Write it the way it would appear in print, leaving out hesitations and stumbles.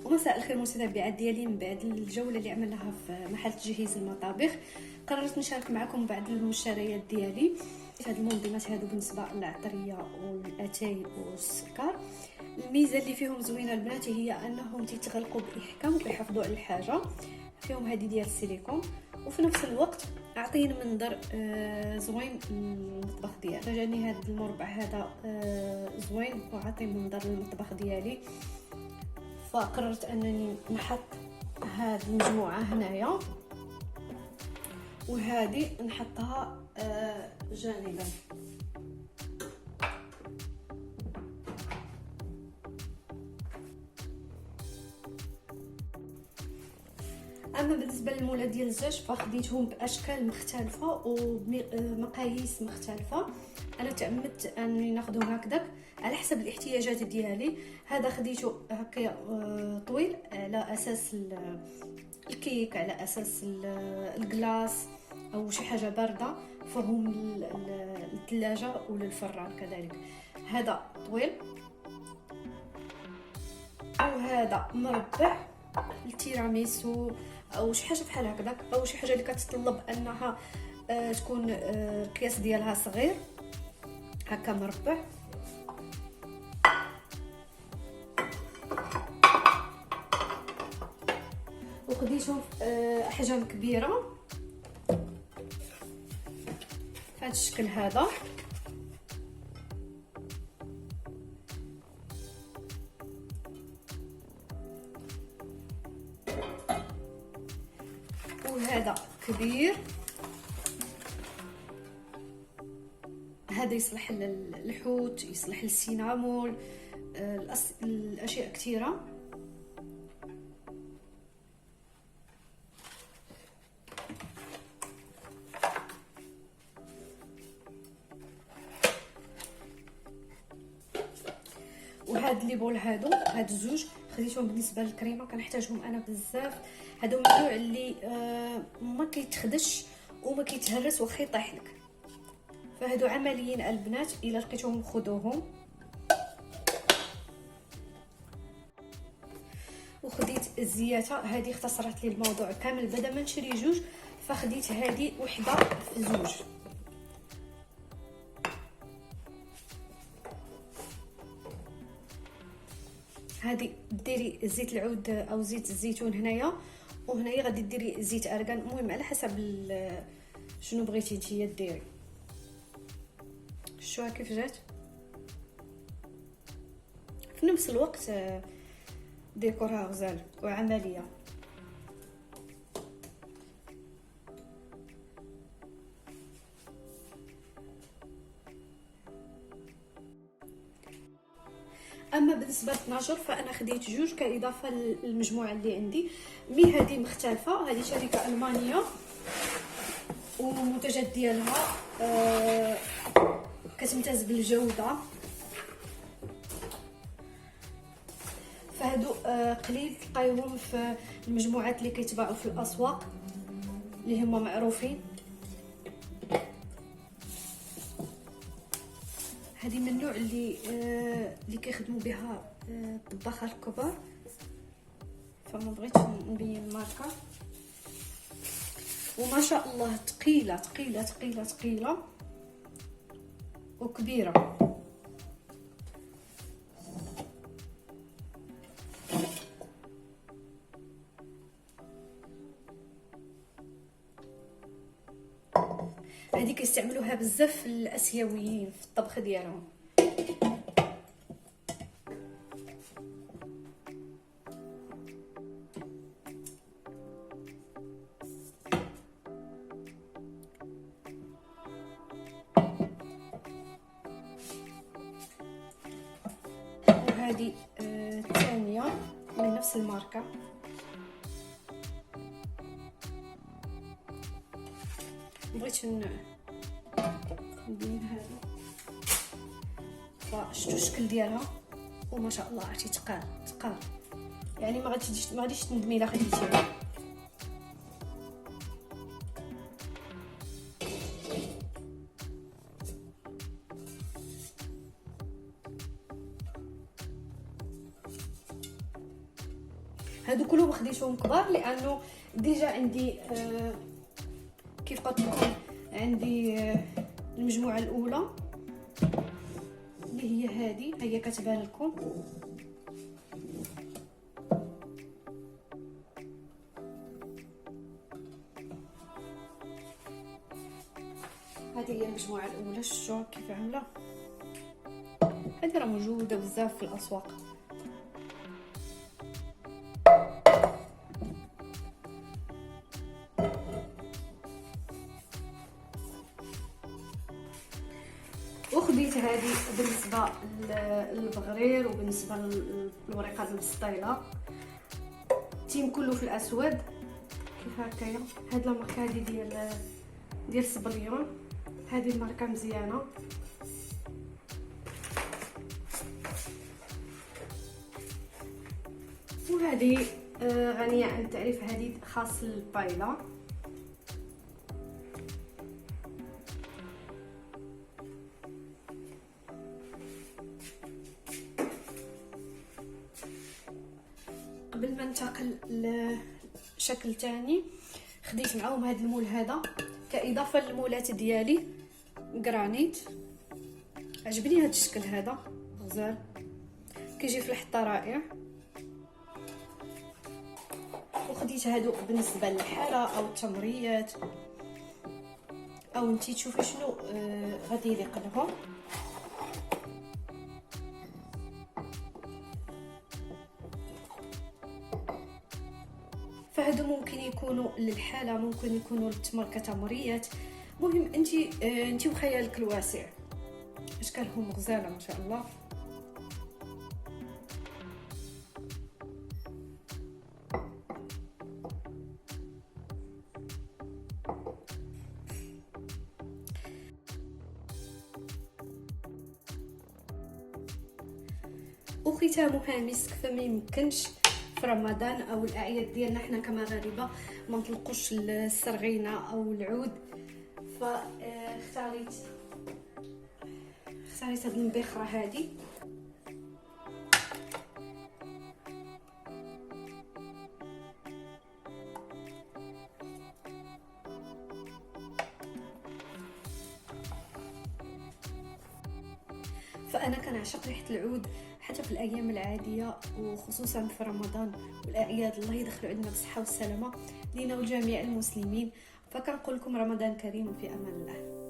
ومساء الخير متابعات ديالي. من بعد الجوله اللي عملناها في محل تجهيز المطابخ قررت نشارك معكم بعض المشتريات ديالي. هاد المنظمات هادو بالنسبه للعطريه والاتاي والسكر، الميزه اللي فيهم زوينه البنات هي انهم تيتغلقوا باحكام ويحافظوا على الحاجه. فيهم هذه ديال السيليكون، وفي نفس الوقت عطين منظر زوين للمطبخ ديالي. جاني هذا المربع هذا زوين وعطي منظر للمطبخ ديالي، فقررت انني نحط هذه المجموعه هنايا وهذه نحطها جانبا. اما بالنسبه للمولات ديال الزاج فخديتهم باشكال مختلفه ومقاييس مختلفه. انا تعمدت اني ناخذهم هكذاك على حسب الاحتياجات ديالي. هذا خديته هكا طويل على اساس الكيك، على اساس الكلاص او شي حاجه بارده فهم للثلاجه وللفران كذلك. هذا طويل وهذا مربع التيراميسو او شي حاجه بحال هكذاك، او شي حاجه اللي كتطلب انها تكون القياس ديالها صغير هكا مربع. وخديتهم احجام كبيره بهذا الشكل هذا. وهذا كبير، هذا يصلح للحوت، يصلح للسينامول، الاشياء كثيره. وهاد لي بول هاد الزوج خديتهم بالنسبه للكريمه، كنحتاجهم انا بزاف. هادو من النوع اللي ما كيتخدش وما كيتهرس واخا يطيح لك، فهادو عمليين البنات. الا لقيتوهم خذوهم. وخديت الزياته هذه اختصرت لي الموضوع كامل، بدل ما نشري جوج فخديت هذه وحده في زوج. هذه ديري زيت العود او زيت الزيتون هنايا، وهنايا غادي ديري زيت ارغان، المهم على حسب شنو بغيتي نتيا ديري. شوفوا كيف جات في نفس الوقت ديكورها غزال وعمليه. اما بالنسبه للطناجر فانا خديت جوج كاضافه للمجموعه اللي عندي. هذه مختلفه، هذه شركه المانيه ومنتجات ديالها كتمتاز بالجوده. فهادو قليل تلقايهم في المجموعات اللي كيتباعوا في الاسواق اللي هما معروفين. هذه من النوع اللي كيخدموا بها الطباخه الكبار، فما بغيتش نبين الماركه. وما شاء الله ثقيله ثقيله ثقيله ثقيله وكبيره. هذه كيستعملوها بزاف الاسيويين في الطبخ ديالهم. وهذه الثانيه من نفس الماركه. بغيت ندير هذا فشتو الشكل ديالها، وما شاء الله عرفتي ثقال يعني ما غاديش تندمي الا خديتيها. هادو كلهم خديتهم كبار لانه ديجا عندي كيف قلت لكم عندي المجموعه الاولى اللي هي هذه، هي كتبان لكم. هذه هي المجموعه الاولى، شفتوا كيف عامله؟ هذه راه موجوده بزاف في الاسواق. وخديت هذه بالنسبه للبغرير وبالنسبه للوريقه المسطيله، التيم كله في الاسود كيف هكايا. هاد لا ماركه هذه ديال سبليون، هذه الماركه مزيانه. وهذه غنيه عن التعريف، هذه خاص للبايله. قبل ما ننتقل لشكل تاني، خديت معاهم هذا المول هذا كاضافه للمولات ديالي جرانيت. عجبني هذا الشكل هذا غزال، كيجي في الحطه رائع. وخديت هادو بالنسبه للحاله او التمريات او انتي تشوفي شنو غادي يليق لهم. فهادو ممكن يكونوا للحاله، ممكن يكونوا للتمر كتمريات. مهم انتي وخيالك الواسع. اشكالهم غزاله ما شاء الله. وختامها مسك، فما يمكنش في رمضان او الاعياد ديالنا حنا كمغاربه ما نطلقوش السرغينه او العود. فاختاريت هاد المبخره هذه. فانا كنعشق ريحه العود حتى في الايام العاديه، وخصوصا في رمضان والاعياد. الله يدخلوا علينا بالصحه والسلامه لينا ولجميع المسلمين. فكنقول لكم رمضان كريم وفي امان الله.